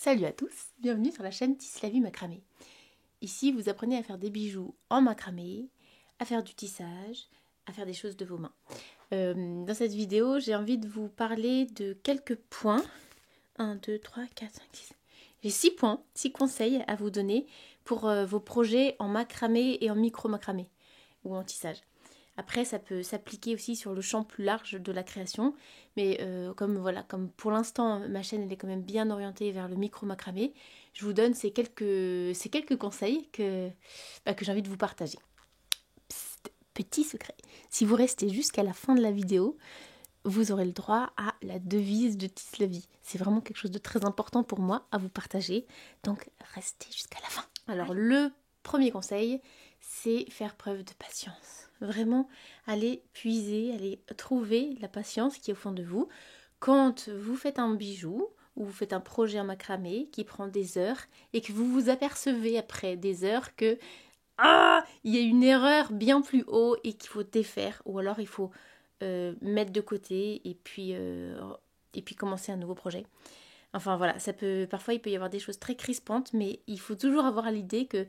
Salut à tous, bienvenue sur la chaîne Tisse la vie macramé. Ici, vous apprenez à faire des bijoux en macramé, à faire du tissage, à faire des choses de vos mains. Dans cette vidéo, j'ai envie de vous parler de quelques points. 1, 2, 3, 4, 5, 6. J'ai 6 points, 6 conseils à vous donner pour vos projets en macramé et en micro-macramé ou en tissage. Après, ça peut s'appliquer aussi sur le champ plus large de la création. Mais comme pour l'instant, ma chaîne elle est quand même bien orientée vers le micro-macramé, je vous donne ces quelques conseils que j'ai envie de vous partager. Psst, petit secret. Si vous restez jusqu'à la fin de la vidéo, vous aurez le droit à la devise de Tisse la vie. C'est vraiment quelque chose de très important pour moi à vous partager. Donc, restez jusqu'à la fin. Alors, le premier conseil, c'est faire preuve de patience. Vraiment, allez puiser, allez trouver la patience qui est au fond de vous. Quand vous faites un bijou ou vous faites un projet en macramé qui prend des heures et que vous vous apercevez après des heures que il y a une erreur bien plus haut et qu'il faut défaire, ou alors il faut mettre de côté et puis commencer un nouveau projet. Enfin voilà, parfois il peut y avoir des choses très crispantes, mais il faut toujours avoir à l'idée que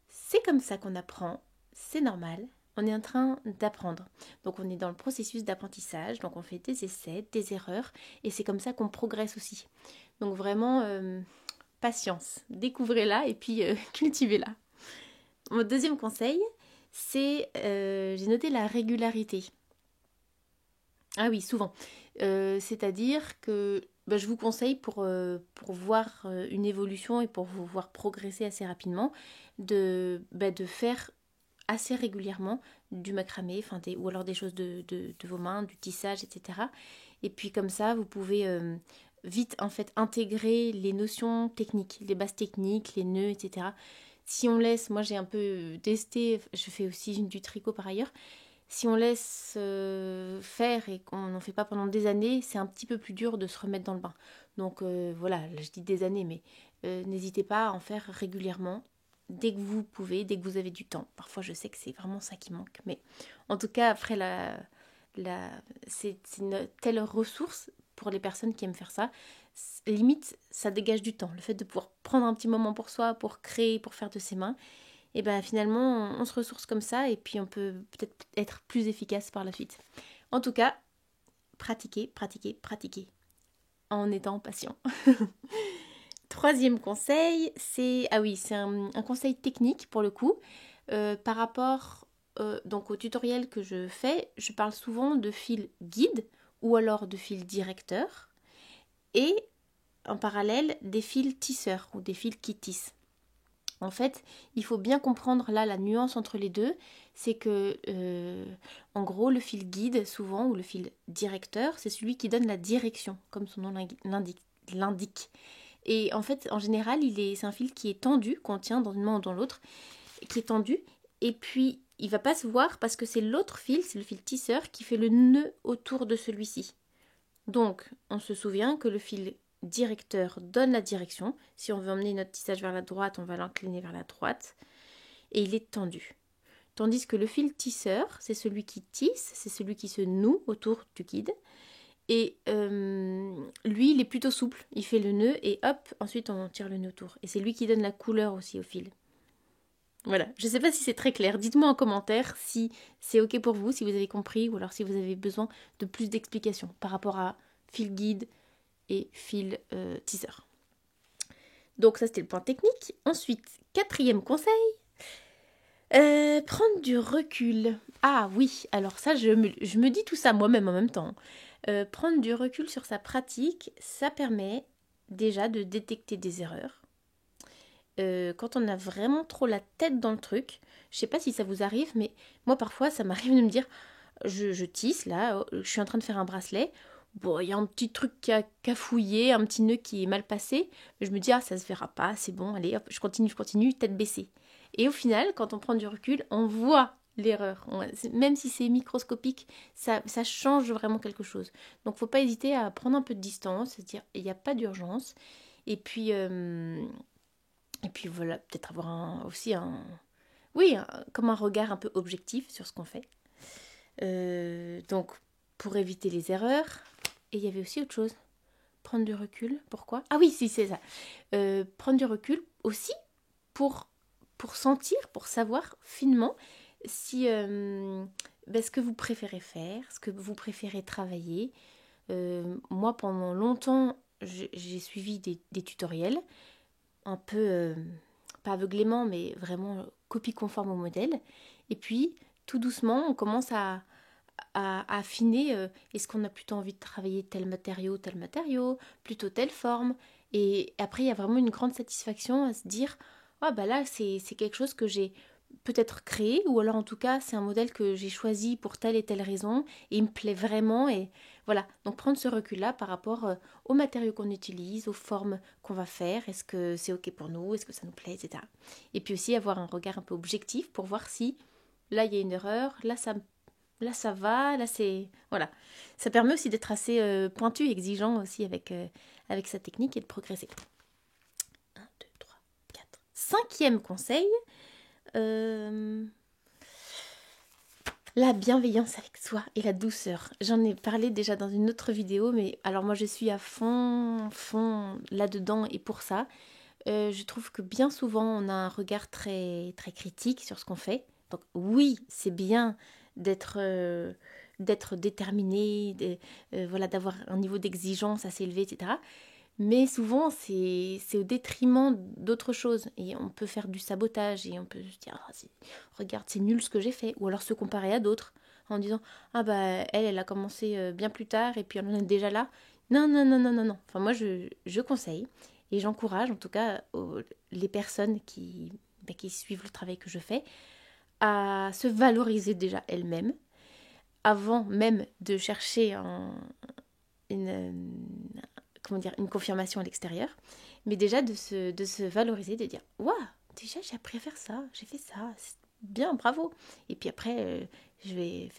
c'est comme ça qu'on apprend, c'est normal, on est en train d'apprendre. Donc on est dans le processus d'apprentissage, donc on fait des essais, des erreurs, et c'est comme ça qu'on progresse aussi. Donc vraiment, patience, découvrez-la et puis cultivez-la. Mon deuxième conseil, c'est, j'ai noté la régularité. Ah oui, souvent. C'est-à-dire que je vous conseille pour voir une évolution et pour vous voir progresser assez rapidement, de faire assez régulièrement du macramé, ou alors des choses de vos mains, du tissage, etc. Et puis comme ça, vous pouvez vite en fait intégrer les notions techniques, les bases techniques, les nœuds, etc. Si on laisse, moi j'ai un peu testé, je fais aussi du tricot par ailleurs, si on laisse faire et qu'on n'en fait pas pendant des années, c'est un petit peu plus dur de se remettre dans le bain. Donc voilà, là, je dis des années, mais n'hésitez pas à en faire régulièrement, dès que vous pouvez, dès que vous avez du temps. Parfois je sais que c'est vraiment ça qui manque, mais en tout cas après c'est une telle ressource pour les personnes qui aiment faire ça. Limite, ça dégage du temps. Le fait de pouvoir prendre un petit moment pour soi, pour créer, pour faire de ses mains, et bien finalement on se ressource comme ça et puis on peut peut-être être plus efficace par la suite. En tout cas, pratiquez, pratiquez, pratiquez en étant patient. Troisième conseil, c'est un conseil technique pour le coup. Par rapport donc au tutoriel que je fais, je parle souvent de fil guide ou alors de fil directeur et en parallèle des fils tisseurs ou des fils qui tissent. En fait, il faut bien comprendre là la nuance entre les deux, c'est que en gros le fil guide souvent ou le fil directeur, c'est celui qui donne la direction, comme son nom l'indique. Et en fait, en général, c'est un fil qui est tendu, qu'on tient dans une main ou dans l'autre, qui est tendu, et puis il va pas se voir parce que c'est l'autre fil, c'est le fil tisseur qui fait le nœud autour de celui-ci. Donc, on se souvient que le fil directeur donne la direction. Si on veut emmener notre tissage vers la droite, on va l'incliner vers la droite. Et il est tendu. Tandis que le fil tisseur, c'est celui qui tisse, c'est celui qui se noue autour du guide. Et lui, il est plutôt souple. Il fait le nœud et hop, ensuite on tire le nœud autour. Et c'est lui qui donne la couleur aussi au fil. Voilà, je ne sais pas si c'est très clair. Dites-moi en commentaire si c'est ok pour vous, si vous avez compris, ou alors si vous avez besoin de plus d'explications par rapport à fil guide et fil tisseur. Donc ça c'était le point technique. Ensuite, quatrième conseil, prendre du recul. Ah oui, alors ça je me dis tout ça moi-même en même temps. Prendre du recul sur sa pratique, ça permet déjà de détecter des erreurs. Quand on a vraiment trop la tête dans le truc, je sais pas si ça vous arrive, mais moi parfois ça m'arrive de me dire, je tisse là, je suis en train de faire un bracelet, bon il y a un petit truc qui a cafouillé, un petit nœud qui est mal passé, mais je me dis ça se verra pas, c'est bon, allez hop, je continue, tête baissée. Et au final, quand on prend du recul, on voit l'erreur, même si c'est microscopique, ça change vraiment quelque chose. Donc faut pas hésiter à prendre un peu de distance, c'est-à-dire il n'y a pas d'urgence, et puis voilà, peut-être avoir comme un regard un peu objectif sur ce qu'on fait. Donc, pour éviter les erreurs. Et il y avait aussi autre chose. prendre du recul. Pourquoi? Ah oui, si, c'est ça. Prendre du recul aussi pour sentir, pour savoir finement si ce que vous préférez faire, ce que vous préférez travailler. Moi, pendant longtemps, j'ai suivi des tutoriels, un peu, pas aveuglément, mais vraiment copie conforme au modèle. Et puis, tout doucement, on commence à affiner, est-ce qu'on a plutôt envie de travailler tel matériau, plutôt telle forme. Et après, il y a vraiment une grande satisfaction à se dire, ah bah là, c'est quelque chose que j'ai peut-être créé, ou alors en tout cas, c'est un modèle que j'ai choisi pour telle et telle raison, et il me plaît vraiment, et voilà. Donc prendre ce recul-là par rapport aux matériaux qu'on utilise, aux formes qu'on va faire, est-ce que c'est ok pour nous, est-ce que ça nous plaît, etc. Et puis aussi avoir un regard un peu objectif pour voir si là, il y a une erreur, là, ça va, là c'est... Voilà. Ça permet aussi d'être assez pointu, exigeant aussi avec sa technique et de progresser. 1, 2, 3, 4. Cinquième conseil, la bienveillance avec soi et la douceur. J'en ai parlé déjà dans une autre vidéo, mais alors moi je suis à fond là-dedans et pour ça. Je trouve que bien souvent on a un regard très, très critique sur ce qu'on fait. Donc oui, c'est bien d'être déterminé, voilà, d'avoir un niveau d'exigence assez élevé, etc. Mais souvent, c'est au détriment d'autres choses. Et on peut faire du sabotage et on peut se dire, regarde, c'est nul ce que j'ai fait. Ou alors se comparer à d'autres en disant, ah bah elle a commencé bien plus tard et puis on en est déjà là. Non, non, non, non, non, non. Enfin, moi, je conseille et j'encourage en tout cas les personnes qui suivent le travail que je fais à se valoriser déjà elles-mêmes avant même de chercher une confirmation à l'extérieur, mais déjà de se valoriser, de dire waouh, déjà j'ai appris à faire ça, j'ai fait ça, c'est bien, bravo. Et puis après, je vais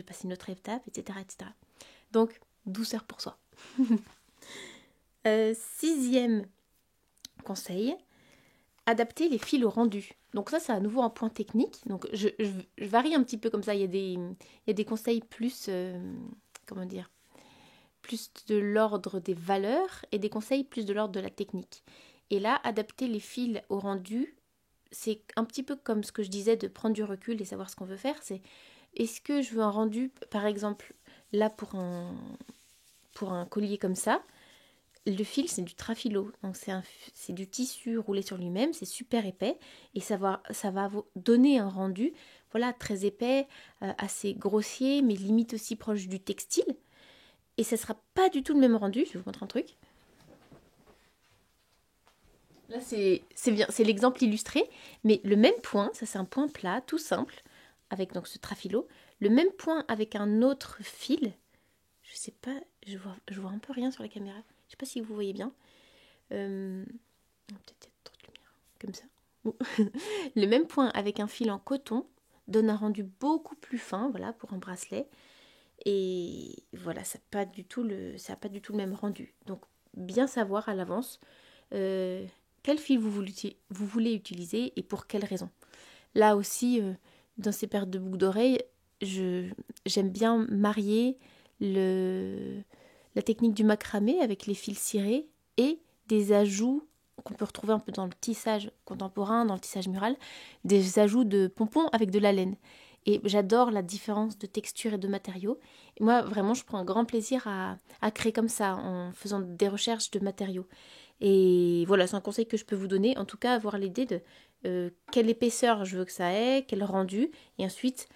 passer une autre étape, etc., etc. Donc, douceur pour soi. Sixième conseil, adapter les fils au rendu. Donc ça, c'est à nouveau un point technique. Donc je varie un petit peu comme ça. Il y a des conseils plus, comment dire, plus de l'ordre des valeurs et des conseils plus de l'ordre de la technique. Et là, adapter les fils au rendu, c'est un petit peu comme ce que je disais de prendre du recul et savoir ce qu'on veut faire. C'est est-ce que je veux un rendu, par exemple, là pour un collier comme ça, le fil c'est du trafilo, donc c'est du tissu roulé sur lui-même, c'est super épais et ça va donner un rendu voilà, très épais, assez grossier, mais limite aussi proche du textile. Et ça sera pas du tout le même rendu. Je vais vous montrer un truc. Là, c'est bien, c'est l'exemple illustré, mais le même point, ça c'est un point plat, tout simple, avec donc ce trafilo. Le même point avec un autre fil. Je sais pas, je vois un peu rien sur la caméra. Je sais pas si vous voyez bien. Peut-être trop de lumière, comme ça. Le même point avec un fil en coton donne un rendu beaucoup plus fin, voilà, pour un bracelet. Et voilà, ça n'a pas du tout le même rendu. Donc, bien savoir à l'avance quel fil vous voulez utiliser et pour quelle raison. Là aussi, dans ces paires de boucles d'oreilles, j'aime bien marier la technique du macramé avec les fils cirés et des ajouts qu'on peut retrouver un peu dans le tissage contemporain, dans le tissage mural, des ajouts de pompons avec de la laine. Et j'adore la différence de texture et de matériaux. Et moi, vraiment, je prends un grand plaisir à créer comme ça, en faisant des recherches de matériaux. Et voilà, c'est un conseil que je peux vous donner. En tout cas, avoir l'idée de quelle épaisseur je veux que ça ait, quel rendu, et ensuite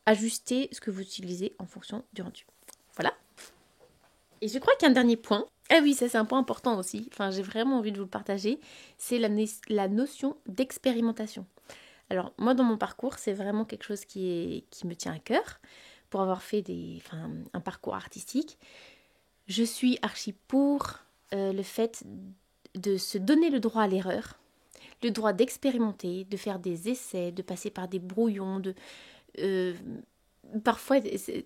ajuster ce que vous utilisez en fonction du rendu. Voilà. Et je crois qu'il y a un dernier point. Ah oui, ça c'est un point important aussi. Enfin, j'ai vraiment envie de vous le partager. C'est la notion d'expérimentation. Alors moi dans mon parcours, c'est vraiment quelque chose qui me tient à cœur pour avoir fait un parcours artistique. Je suis archi pour le fait de se donner le droit à l'erreur, le droit d'expérimenter, de faire des essais, de passer par des brouillons, parfois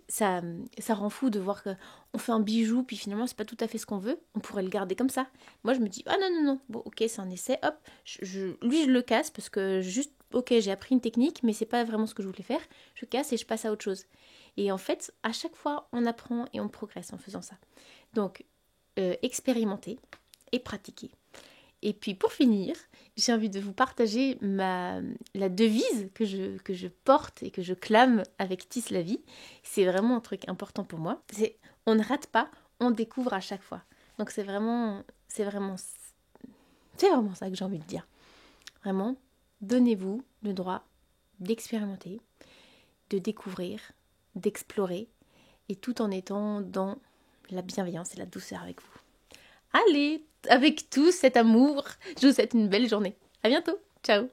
ça rend fou de voir qu'on fait un bijou puis finalement c'est pas tout à fait ce qu'on veut, on pourrait le garder comme ça. Moi je me dis ah non, bon ok c'est un essai, hop, lui je le casse parce que juste ok j'ai appris une technique mais c'est pas vraiment ce que je voulais faire, je casse et je passe à autre chose. Et en fait à chaque fois on apprend et on progresse en faisant ça. Donc expérimenter et pratiquer. Et puis pour finir, j'ai envie de vous partager la devise que je porte et que je clame avec Tisse la vie. C'est vraiment un truc important pour moi. C'est on ne rate pas, on découvre à chaque fois. Donc c'est vraiment ça que j'ai envie de dire. Vraiment, donnez-vous le droit d'expérimenter, de découvrir, d'explorer, et tout en étant dans la bienveillance et la douceur avec vous. Allez, avec tout cet amour, je vous souhaite une belle journée. À bientôt, ciao.